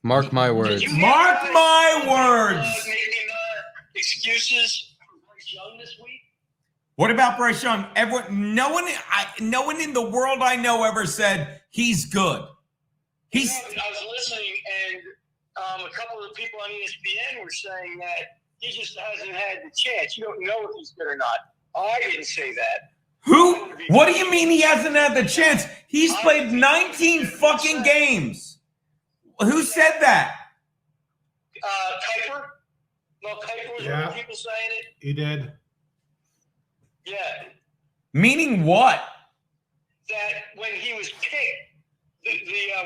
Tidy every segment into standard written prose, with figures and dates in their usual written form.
Mark my words. Mark my words. Making excuses for Bryce Young this week. What about Bryce Young? No one in the world I know ever said he's good. I was listening, and a couple of the people on ESPN were saying that he just hasn't had the chance. You don't know if he's good or not. I didn't say that. Who? What do you mean he hasn't had the chance? He's played 19 fucking games. Who said that? Kuiper. Well, Kuiper was one of the people saying it. He did. Yeah. Meaning what? That when he was picked, the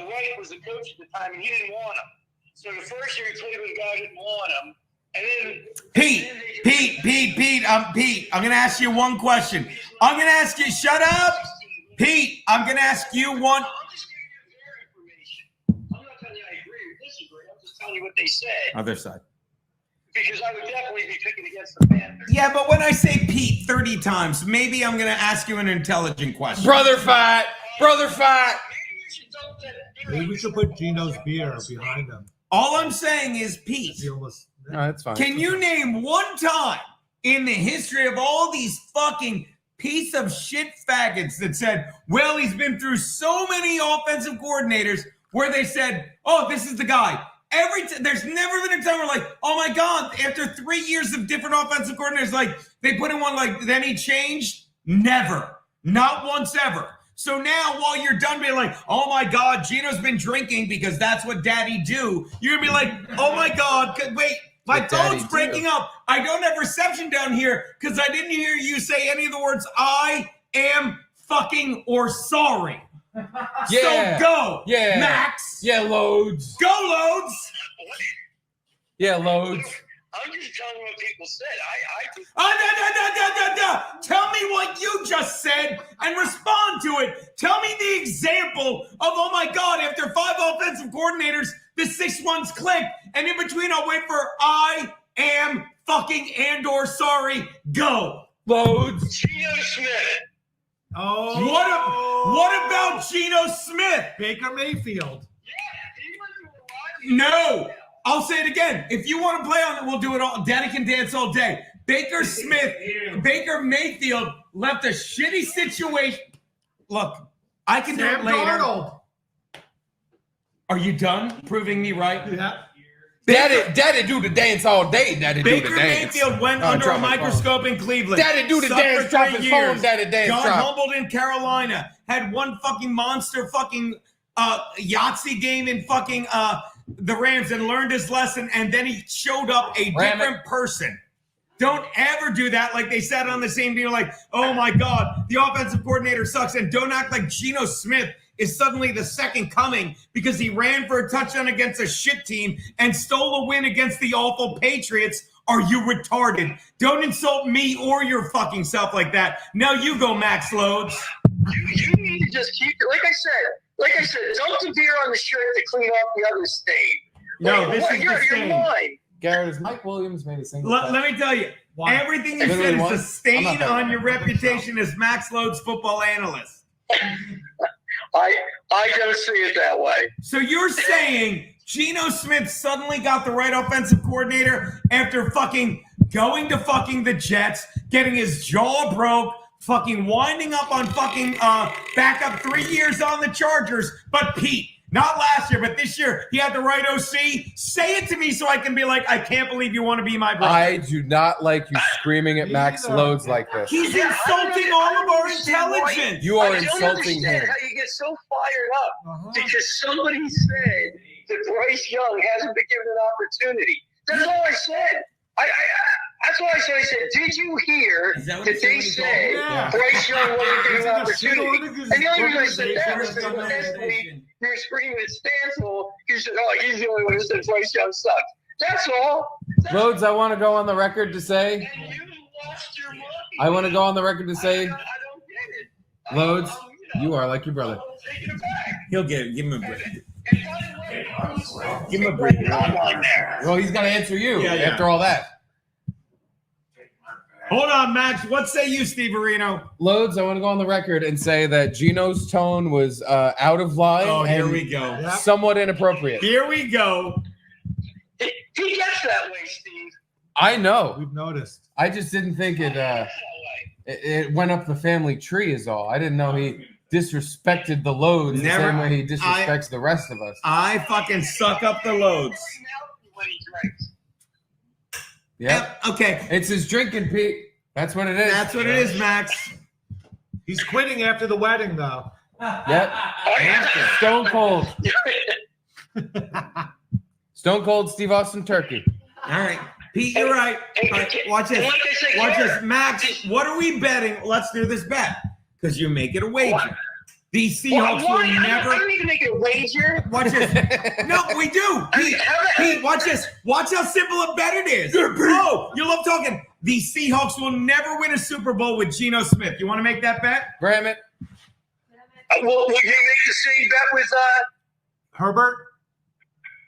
Wright was the coach at the time, and he didn't want him. So the first year he played with a guy who didn't want him. And then Pete, I'm going to ask you one question. I'm going to ask you, shut up. Pete, I'm going to ask you one. I'm just giving you their information. I'm not telling you I agree or disagree. I'm just telling you what they said. Other side. Because I would definitely be picking against the Panthers. Yeah, but when I say Pete 30 times, maybe I'm going to ask you an intelligent question. Brother fight. Brother fight. Maybe you should dump that. Maybe we should put Geno's beer behind him. All I'm saying is, Pete, No, that's fine. can you name one time in the history of all these fucking piece of shit faggots that said, well, he's been through so many offensive coordinators where they said, oh, this is the guy. There's never been a time where like, oh my God, after 3 years of different offensive coordinators, like they put in one, like then he changed. Never, not once ever. So now while you're done being like, oh my God, Geno's been drinking because that's what daddy do. You're gonna be like, oh my God, wait, my phone's breaking up. I don't have reception down here because I didn't hear you say any of the words I am fucking or sorry. Yeah. So go, Yeah. Max. Yeah, Loadzzz. Go, Loadzzz. Yeah, Loadzzz. I'm just telling you what people said. Tell me what you just said and respond to it. Tell me the example of, oh my God, after 5 offensive coordinators, the 6th one's clicked. And in between, I'll wait for I am fucking and or sorry. Go. Loadzzz. Geno Smith. Oh. What about Geno Smith? Baker Mayfield. Yeah, he went through a lot. No. I'll say it again. If you want to play on it, we'll do it all. Daddy can dance all day. Baker Mayfield left a shitty situation. Look, I can do it later. Darnold. Are you done proving me right? Yeah. Daddy do the dance all day. Daddy do the Baker dance. Mayfield went under a microscope in Cleveland. Daddy do the Suffered dance, for drop his years. phone, daddy dance, Got drop. humbled in Carolina. Had one fucking monster fucking Yahtzee game in fucking the Rams and learned his lesson, and then he showed up a different person. Don't ever do that like they sat on the same deal like, oh my God, the offensive coordinator sucks. And don't act like Geno Smith is suddenly the second coming because he ran for a touchdown against a shit team and stole a win against the awful Patriots. Are you retarded? Don't insult me or your fucking self like that. Now you go, Max Loadzzz. You need to just keep it. Like I said, dump the beer on the shirt to clean up the other stain. No, this is the stain. Mine. Garrett, has Mike Williams made a single Let me tell you, everything you said Literally is one? a stain I'm not on your reputation as Max Loadzzz football analyst. I don't see it that way. So you're saying Geno Smith suddenly got the right offensive coordinator after fucking going to fucking the Jets, getting his jaw broke, fucking winding up on fucking backup 3 years on the Chargers. But Pete, not last year, but this year, he had the right OC. Say it to me so I can be like, I can't believe you want to be my brother. I do not like you screaming at Max Loadzzz like this. He's insulting all of our intelligence. You are I don't insulting understand him. how you get so fired up because somebody said that Bryce Young hasn't been given an opportunity. That's all I said. That's why I said, did you hear that they said Bryce Young wasn't given an opportunity? And the only reason I said that was because last week you were screaming at Stansel. You said, oh, he's the only one who said Bryce Young sucks. That's all. Loadzzz, I want to go on the record to say, And you lost your money. I want to go on the record to say, I don't get it. Loadzzz, you are like your brother. I'm taking it back. He'll give him a break. And by the way, Give him a break. I'm on there. Well, he's got to answer you Yeah. after all that. Hold on, Max. What say you, Steve Areno? Loadzzz, I want to go on the record and say that Geno's tone was out of line. Oh, here and we go. Somewhat inappropriate. Here we go. He gets that way, Steve. I know. We've noticed. I just didn't think He gets it that way. it went up the family tree is all. I didn't know he disrespected the Loadzzz the Never- same way he disrespects the rest of us. I fucking suck up the Loadzzz. When he drinks. Yep. Okay. It's his drinking, Pete. That's what it is. That's what it is, Max. He's quitting after the wedding, though. Yep. After. Stone cold. Stone cold Steve Austin Turkey. All right. Pete, you're right. All right, watch this. Like I said, Watch Garrett, this. Max, what are we betting? Let's do this bet. Because you make it a wager. What? The Seahawks will I never. don't even make a wager. Watch this. No, we do. Pete, watch this. Watch how simple a bet it is. Oh, you love talking. The Seahawks will never win a Super Bowl with Geno Smith. You want to make that bet? Graham it. Will you make the same bet with Herbert?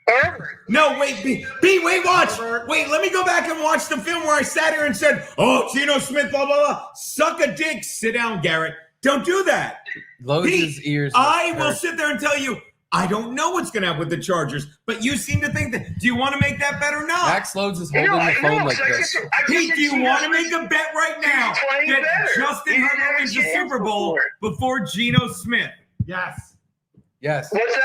Herbert? No, wait, Pete, wait, watch. Wait, let me go back and watch the film where I sat here and said, oh, Geno Smith, blah, blah, blah. Suck a dick. Sit down, Garrett. Don't do that. Loadzz's ears. I will hurt. sit there and tell you, I don't know what's going to happen with the Chargers, but you seem to think that. Do you want to make that bet or not? Max Loadzzz is holding the phone like this. Pete, do you want to make a bet right now that Justin Herbert wins the Super Bowl before Geno Smith? Yes. Yes. What's that?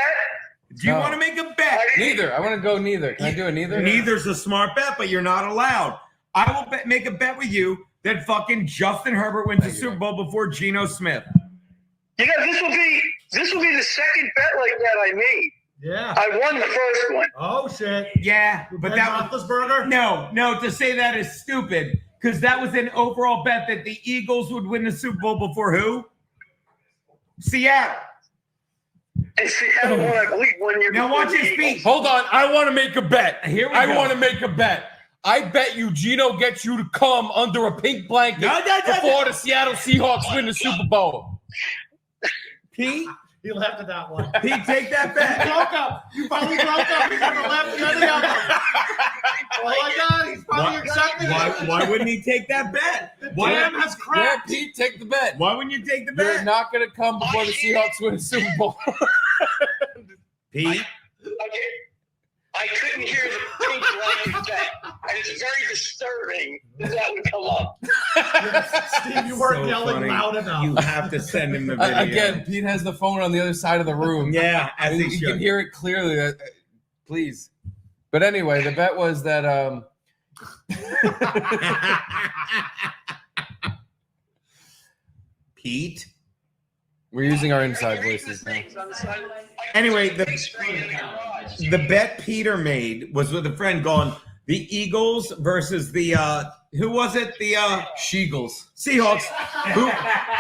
Do you No. want to make a bet? Neither. I want to go neither. Can I do a neither? Neither's a smart bet, but you're not allowed. I will make a bet with you that fucking Justin Herbert wins the Super Bowl before Geno Smith. You know, this will be the second bet like that I made. Yeah. I won the first one. Oh, shit. Yeah, but that was Roethlisberger? no. To say that is stupid because that was an overall bet that the Eagles would win the Super Bowl before who? Seattle. And Seattle won, I believe, 1 year. Now before watch the his Eagles. feet. Hold on. I want to make a bet. Here we I go. want to make a bet. I bet you Geno gets you to come under a pink blanket No. before the Seattle Seahawks win the Super Bowl. Pete, He left at that one. Pete, take that You bet. broke up. You finally broke up. He's on the left and the other. Oh my God, he's finally accepting it. Why wouldn't he take that bet? The Why, jam has Yeah, cracked. Pete, take the bet. why wouldn't you take the You're bet? not going to come before the Seahawks win the Super Bowl. Pete, Okay. I couldn't hear the pink blanket bet, and it's very disturbing that would come up. Steve, you weren't So yelling funny. loud enough. You have to send him the video. Again, Pete has the phone on the other side of the room. Yeah, as he You should. can hear it clearly. Please. But anyway, the bet was that Pete. we're using our inside voices now. Anyway, the bet Peter made was with a friend going, the Eagles versus the who was it? The Sheagles. Seahawks.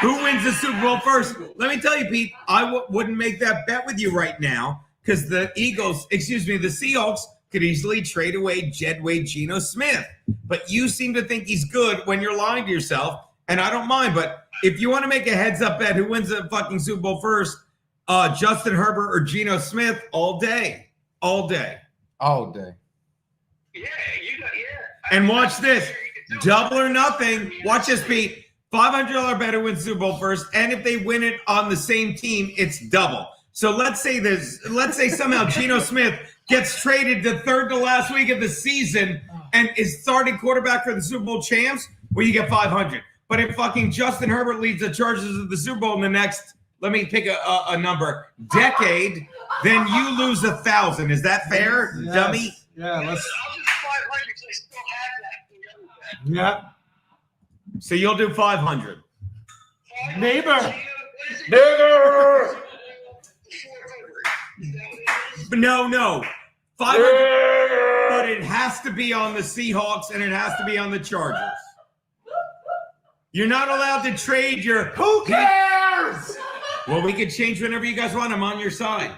Who wins the Super Bowl first? Let me tell you, Pete, I wouldn't make that bet with you right now because the Seahawks could easily trade away Geno Smith. But you seem to think he's good when you're lying to yourself, and I don't mind. But if you want to make a heads-up bet, who wins the fucking Super Bowl first, Justin Herbert or Geno Smith, all day. All day. Yeah, you got, yeah. And watch this. Double or nothing. Watch this, Pete. $500 bet who wins Super Bowl first, and if they win it on the same team, it's double. So let's say somehow Geno Smith gets traded the third to last week of the season and is starting quarterback for the Super Bowl champs, well, you get 500. But if fucking Justin Herbert leads the Chargers to the Super Bowl in the next, let me pick a number, decade, then you lose 1,000. Is that fair, Yes. dummy? Yeah, let's. I'll just 500 because I still have that. from the other bet. Yeah. So you'll do 500. Neighbor. Nigger! But no. 500. But it has to be on the Seahawks and it has to be on the Chargers. You're not allowed to trade your. Who cares? Well, we can change whenever you guys want. I'm on your side.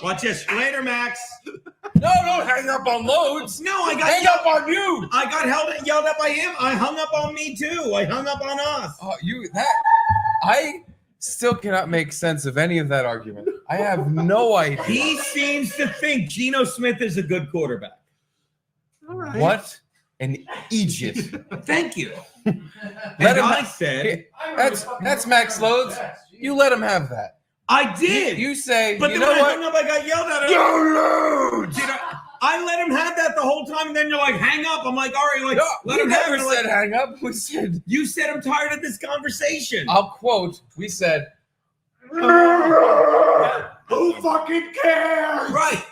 Watch this. Later, Max. No, don't hang up on Loadzzz. No, I got Hang up on you. I got yelled at by him. I hung up on me too. I hung up on us. Oh, I still cannot make sense of any of that argument. I have no idea. He seems to think Geno Smith is a good quarterback. All right. What? an idiot. Thank you. Let And him I ha- said, that's Maxxx Loadzzz. You let him have that. I did. You say, but you then know when I what? hung up, I got yelled at. I let him have that the whole time, and then you're like, hang up. I'm like, all right, like, No, let we him have never it. said hang up. We said, You said I'm tired of this conversation. I'll quote, we said, Who fucking cares? Right.